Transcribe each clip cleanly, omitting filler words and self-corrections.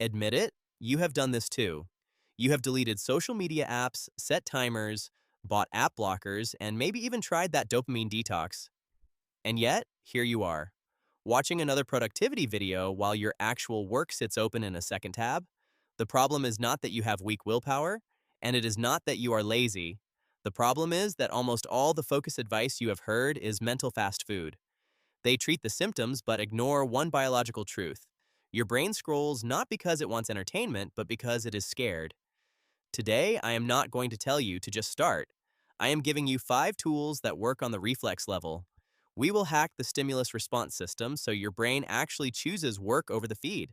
Admit it, you have done this too. You have deleted social media apps, set timers, bought app blockers, and maybe even tried that dopamine detox. And yet, here you are, watching another productivity video while your actual work sits open in a second tab. The problem is not that you have weak willpower, and it is not that you are lazy. The problem is that almost all the focus advice you have heard is mental fast food. They treat the symptoms but ignore one biological truth. Your brain scrolls not because it wants entertainment, but because it is scared. Today, I am not going to tell you to just start. I am giving you 5 tools that work on the reflex level. We will hack the stimulus response system so your brain actually chooses work over the feed.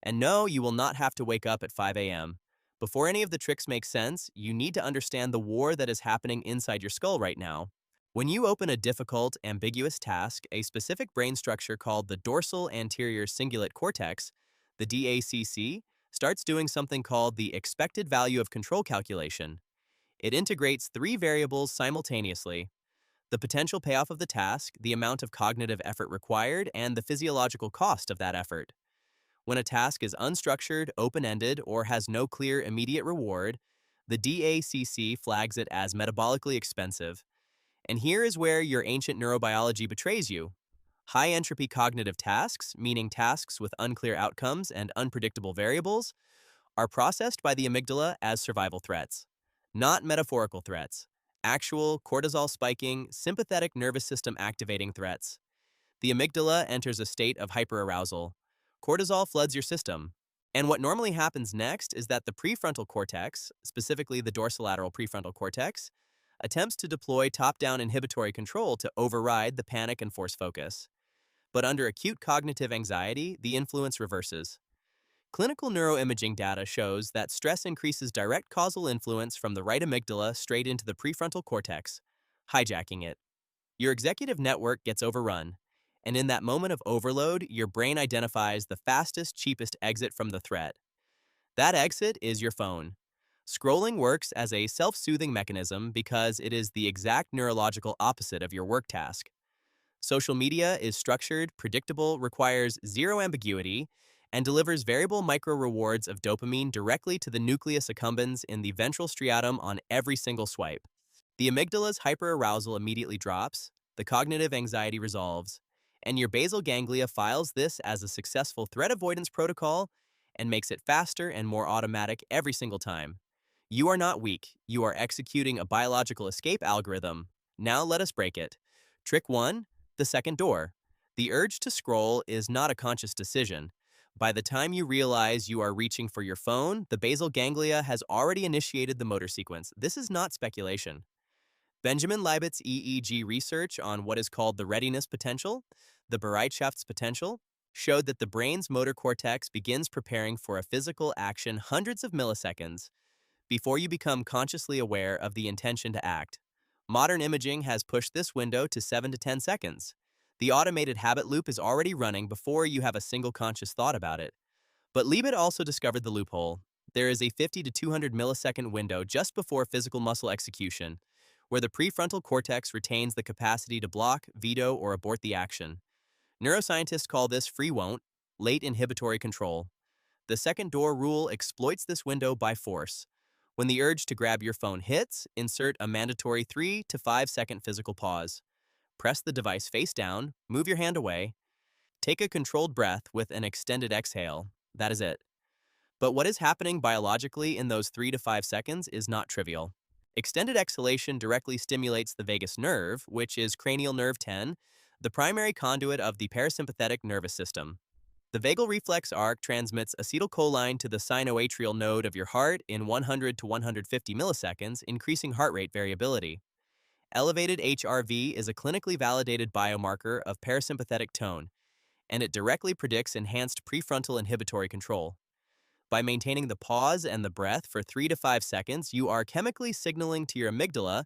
And no, you will not have to wake up at 5 a.m. Before any of the tricks make sense, you need to understand the war that is happening inside your skull right now. When you open a difficult, ambiguous task, a specific brain structure called the dorsal anterior cingulate cortex, the DACC, starts doing something called the expected value of control calculation. It integrates 3 variables simultaneously: the potential payoff of the task, the amount of cognitive effort required, and the physiological cost of that effort. When a task is unstructured, open-ended, or has no clear immediate reward, the DACC flags it as metabolically expensive. And here is where your ancient neurobiology betrays you. High-entropy cognitive tasks, meaning tasks with unclear outcomes and unpredictable variables, are processed by the amygdala as survival threats, not metaphorical threats, actual cortisol-spiking, sympathetic nervous system activating threats. The amygdala enters a state of hyperarousal. Cortisol floods your system. And what normally happens next is that the prefrontal cortex, specifically the dorsolateral prefrontal cortex, attempts to deploy top-down inhibitory control to override the panic and force focus. But under acute cognitive anxiety, the influence reverses. Clinical neuroimaging data shows that stress increases direct causal influence from the right amygdala straight into the prefrontal cortex, hijacking it. Your executive network gets overrun, and in that moment of overload, your brain identifies the fastest, cheapest exit from the threat. That exit is your phone. Scrolling works as a self-soothing mechanism because it is the exact neurological opposite of your work task. Social media is structured, predictable, requires zero ambiguity, and delivers variable micro-rewards of dopamine directly to the nucleus accumbens in the ventral striatum on every single swipe. The amygdala's hyperarousal immediately drops, the cognitive anxiety resolves, and your basal ganglia files this as a successful threat avoidance protocol and makes it faster and more automatic every single time. You are not weak, you are executing a biological escape algorithm. Now let us break it. Trick 1: the second door. The urge to scroll is not a conscious decision. By the time you realize you are reaching for your phone, the basal ganglia has already initiated the motor sequence. This is not speculation. Benjamin Libet's EEG research on what is called the readiness potential, the Bereitschaftspotential, showed that the brain's motor cortex begins preparing for a physical action hundreds of milliseconds before you become consciously aware of the intention to act. Modern imaging has pushed this window to 7 to 10 seconds. The automated habit loop is already running before you have a single conscious thought about it. But Libet also discovered the loophole. There is a 50 to 200 millisecond window just before physical muscle execution, where the prefrontal cortex retains the capacity to block, veto, or abort the action. Neuroscientists call this free won't, late inhibitory control. The second door rule exploits this window by force. When the urge to grab your phone hits, insert a mandatory 3 to 5 second physical pause. Press the device face down, move your hand away, take a controlled breath with an extended exhale. That is it. But what is happening biologically in those 3 to 5 seconds is not trivial. Extended exhalation directly stimulates the vagus nerve, which is cranial nerve 10, the primary conduit of the parasympathetic nervous system. The vagal reflex arc transmits acetylcholine to the sinoatrial node of your heart in 100 to 150 milliseconds, increasing heart rate variability. Elevated HRV is a clinically validated biomarker of parasympathetic tone, and it directly predicts enhanced prefrontal inhibitory control. By maintaining the pause and the breath for 3 to 5 seconds, you are chemically signaling to your amygdala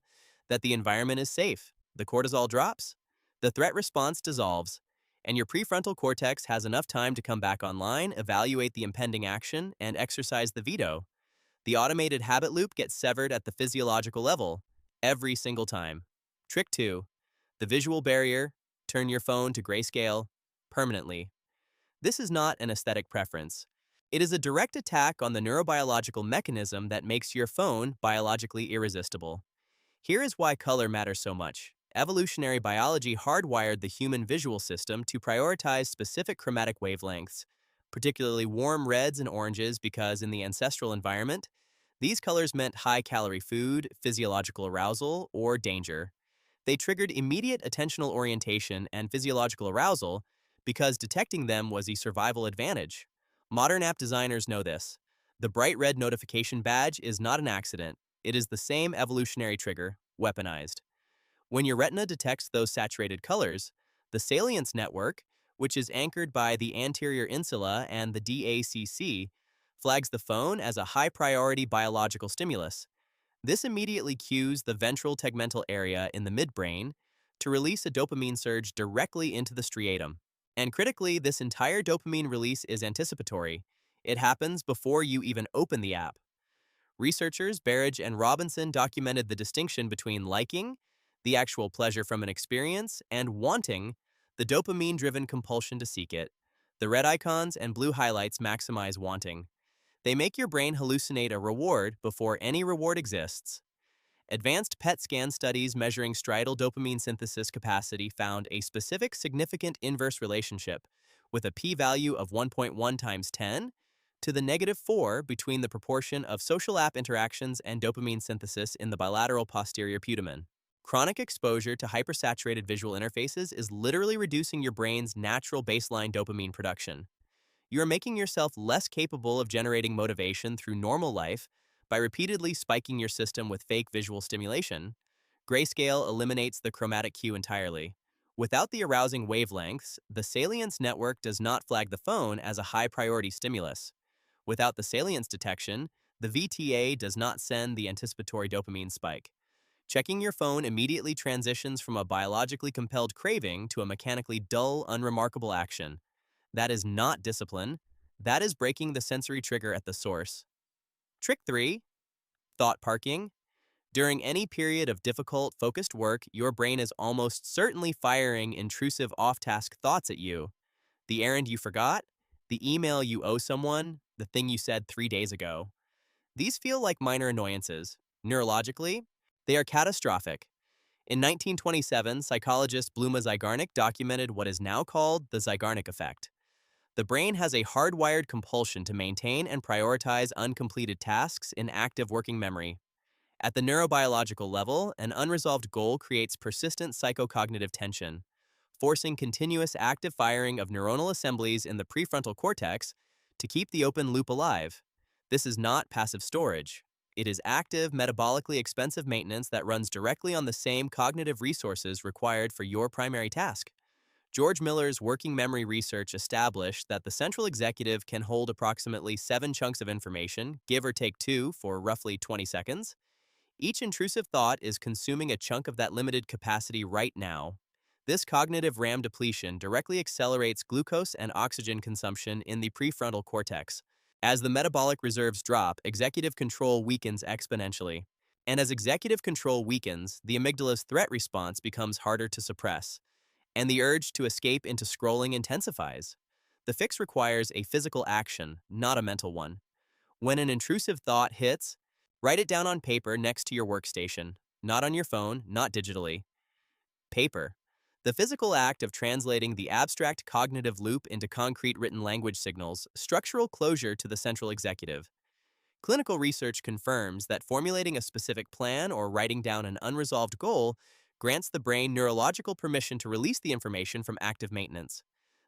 that the environment is safe. The cortisol drops, the threat response dissolves, and your prefrontal cortex has enough time to come back online, evaluate the impending action, and exercise the veto. The automated habit loop gets severed at the physiological level every single time. Trick 2: the visual barrier. Turn your phone to grayscale permanently. This is not an aesthetic preference. It is a direct attack on the neurobiological mechanism that makes your phone biologically irresistible. Here is why color matters so much. Evolutionary biology hardwired the human visual system to prioritize specific chromatic wavelengths, particularly warm reds and oranges, because in the ancestral environment, these colors meant high-calorie food, physiological arousal, or danger. They triggered immediate attentional orientation and physiological arousal because detecting them was a survival advantage. Modern app designers know this. The bright red notification badge is not an accident. It is the same evolutionary trigger, weaponized. When your retina detects those saturated colors, the salience network, which is anchored by the anterior insula and the DACC, flags the phone as a high-priority biological stimulus. This immediately cues the ventral tegmental area in the midbrain to release a dopamine surge directly into the striatum. And critically, this entire dopamine release is anticipatory. It happens before you even open the app. Researchers Barrage and Robinson documented the distinction between liking, the actual pleasure from an experience, and wanting, the dopamine-driven compulsion to seek it. The red icons and blue highlights maximize wanting. They make your brain hallucinate a reward before any reward exists. Advanced PET scan studies measuring striatal dopamine synthesis capacity found a specific significant inverse relationship with a p-value of 1.1 times 10 to the -4 between the proportion of social app interactions and dopamine synthesis in the bilateral posterior putamen. Chronic exposure to hypersaturated visual interfaces is literally reducing your brain's natural baseline dopamine production. You are making yourself less capable of generating motivation through normal life by repeatedly spiking your system with fake visual stimulation. Grayscale eliminates the chromatic cue entirely. Without the arousing wavelengths, the salience network does not flag the phone as a high-priority stimulus. Without the salience detection, the VTA does not send the anticipatory dopamine spike. Checking your phone immediately transitions from a biologically compelled craving to a mechanically dull, unremarkable action. That is not discipline. That is breaking the sensory trigger at the source. Trick 3. Thought parking. During any period of difficult, focused work, your brain is almost certainly firing intrusive off-task thoughts at you. The errand you forgot, the email you owe someone, the thing you said 3 days ago. These feel like minor annoyances. Neurologically, they are catastrophic. In 1927, psychologist Bluma Zygarnik documented what is now called the Zygarnik effect. The brain has a hardwired compulsion to maintain and prioritize uncompleted tasks in active working memory. At the neurobiological level, an unresolved goal creates persistent psychocognitive tension, forcing continuous active firing of neuronal assemblies in the prefrontal cortex to keep the open loop alive. This is not passive storage. It is active, metabolically expensive maintenance that runs directly on the same cognitive resources required for your primary task. George Miller's working memory research established that the central executive can hold approximately 7 chunks of information, give or take 2 for roughly 20 seconds. Each intrusive thought is consuming a chunk of that limited capacity right now. This cognitive RAM depletion directly accelerates glucose and oxygen consumption in the prefrontal cortex. As the metabolic reserves drop, executive control weakens exponentially. And as executive control weakens, the amygdala's threat response becomes harder to suppress, and the urge to escape into scrolling intensifies. The fix requires a physical action, not a mental one. When an intrusive thought hits, write it down on paper next to your workstation, not on your phone, not digitally. Paper. The physical act of translating the abstract cognitive loop into concrete written language signals structural closure to the central executive. Clinical research confirms that formulating a specific plan or writing down an unresolved goal grants the brain neurological permission to release the information from active maintenance.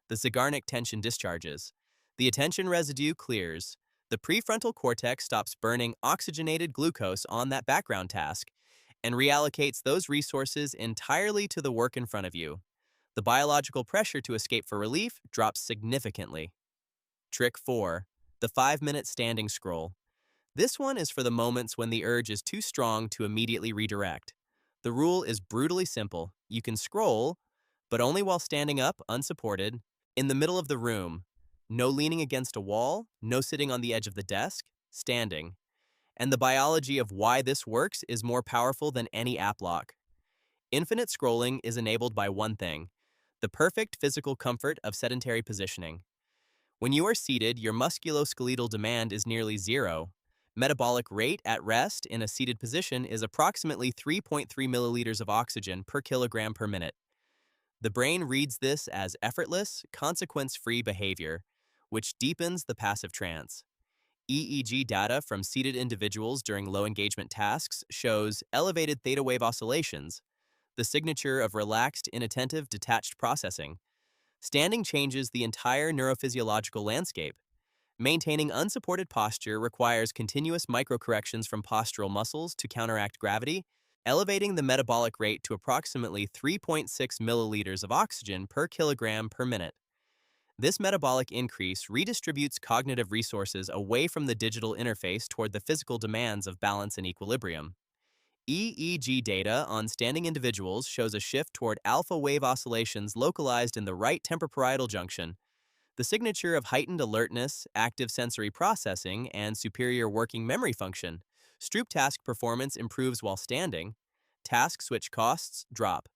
The Zygarnik tension discharges. The attention residue clears. The prefrontal cortex stops burning oxygenated glucose on that background task and reallocates those resources entirely to the work in front of you. The biological pressure to escape for relief drops significantly. Trick 4. The 5-minute standing scroll. This one is for the moments when the urge is too strong to immediately redirect. The rule is brutally simple. You can scroll, but only while standing up, unsupported, in the middle of the room. No leaning against a wall, no sitting on the edge of the desk, standing. And the biology of why this works is more powerful than any app lock. Infinite scrolling is enabled by one thing: the perfect physical comfort of sedentary positioning. When you are seated, your musculoskeletal demand is nearly zero. Metabolic rate at rest in a seated position is approximately 3.3 milliliters of oxygen per kilogram per minute. The brain reads this as effortless, consequence-free behavior, which deepens the passive trance. EEG data from seated individuals during low-engagement tasks shows elevated theta wave oscillations, the signature of relaxed, inattentive, detached processing. Standing changes the entire neurophysiological landscape. Maintaining unsupported posture requires continuous microcorrections from postural muscles to counteract gravity, elevating the metabolic rate to approximately 3.6 milliliters of oxygen per kilogram per minute. This metabolic increase redistributes cognitive resources away from the digital interface toward the physical demands of balance and equilibrium. EEG data on standing individuals shows a shift toward alpha wave oscillations localized in the right temporoparietal junction, the signature of heightened alertness, active sensory processing, and superior working memory function. Stroop task performance improves while standing. Task switch costs drop.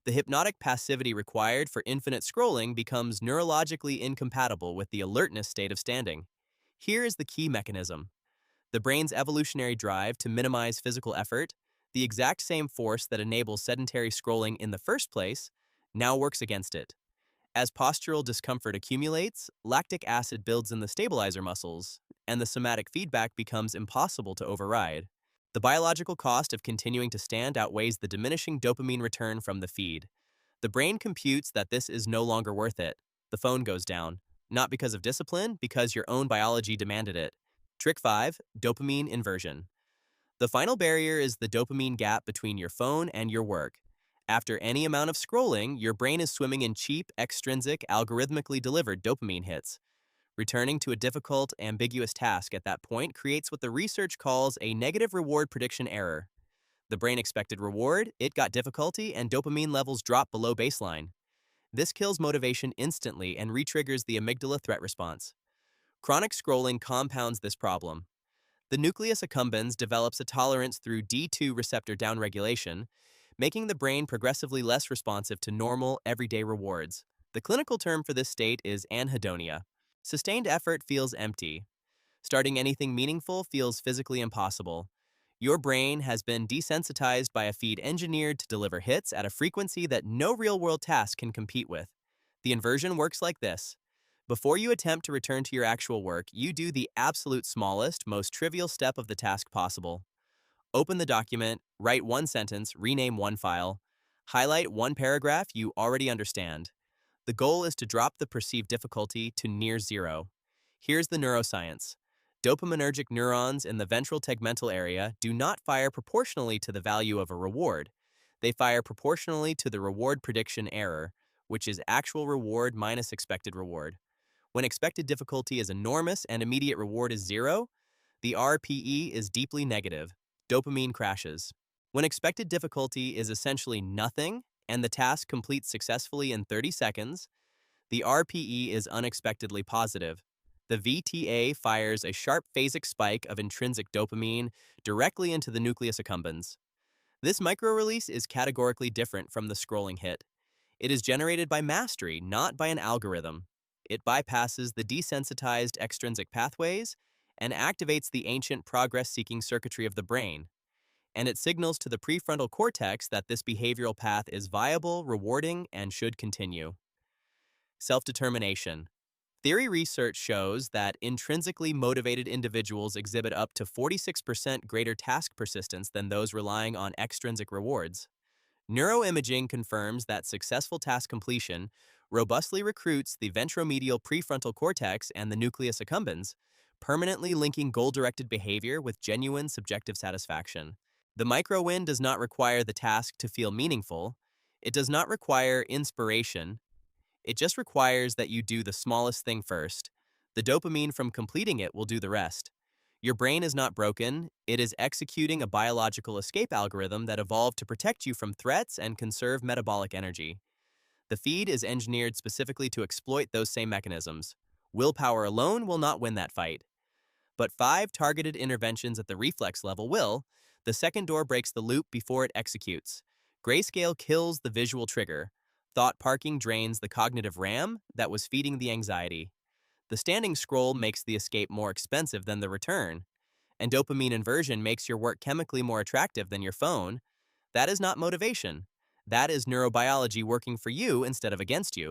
The hypnotic passivity required for infinite scrolling becomes neurologically incompatible with the alertness state of standing. Here is the key mechanism. The brain's evolutionary drive to minimize physical effort, the exact same force that enables sedentary scrolling in the first place, now works against it. As postural discomfort accumulates, lactic acid builds in the stabilizer muscles, and the somatic feedback becomes impossible to override. The biological cost of continuing to stand outweighs the diminishing dopamine return from the feed. The brain computes that this is no longer worth it. The phone goes down, not because of discipline, because your own biology demanded it. Trick 5, dopamine inversion. The final barrier is the dopamine gap between your phone and your work. After any amount of scrolling, your brain is swimming in cheap, extrinsic, algorithmically delivered dopamine hits. Returning to a difficult, ambiguous task at that point creates what the research calls a negative reward prediction error. The brain expected reward, it got difficulty, and dopamine levels drop below baseline. This kills motivation instantly and retriggers the amygdala threat response. Chronic scrolling compounds this problem. The nucleus accumbens develops a tolerance through D2 receptor downregulation, making the brain progressively less responsive to normal, everyday rewards. The clinical term for this state is anhedonia. Sustained effort feels empty. Starting anything meaningful feels physically impossible. Your brain has been desensitized by a feed engineered to deliver hits at a frequency that no real-world task can compete with. The inversion works like this. Before you attempt to return to your actual work, you do the absolute smallest, most trivial step of the task possible. Open the document, write one sentence, rename one file, highlight one paragraph you already understand. The goal is to drop the perceived difficulty to near zero. Here's the neuroscience. Dopaminergic neurons in the ventral tegmental area do not fire proportionally to the value of a reward. They fire proportionally to the reward prediction error, which is actual reward minus expected reward. When expected difficulty is enormous and immediate reward is zero, the RPE is deeply negative. Dopamine crashes. When expected difficulty is essentially nothing and the task completes successfully in 30 seconds, the RPE is unexpectedly positive. The VTA fires a sharp phasic spike of intrinsic dopamine directly into the nucleus accumbens. This micro-release is categorically different from the scrolling hit. It is generated by mastery, not by an algorithm. It bypasses the desensitized extrinsic pathways and activates the ancient progress-seeking circuitry of the brain. And it signals to the prefrontal cortex that this behavioral path is viable, rewarding, and should continue. Self-determination. Theory research shows that intrinsically motivated individuals exhibit up to 46% greater task persistence than those relying on extrinsic rewards. Neuroimaging confirms that successful task completion robustly recruits the ventromedial prefrontal cortex and the nucleus accumbens, permanently linking goal-directed behavior with genuine subjective satisfaction. The micro-win does not require the task to feel meaningful. It does not require inspiration. It just requires that you do the smallest thing first. The dopamine from completing it will do the rest. Your brain is not broken. It is executing a biological escape algorithm that evolved to protect you from threats and conserve metabolic energy. The feed is engineered specifically to exploit those same mechanisms. Willpower alone will not win that fight. But 5 targeted interventions at the reflex level will. The second door breaks the loop before it executes. Grayscale kills the visual trigger. Thought parking drains the cognitive RAM that was feeding the anxiety. The standing scroll makes the escape more expensive than the return, and dopamine inversion makes your work chemically more attractive than your phone. That is not motivation. That is neurobiology working for you instead of against you.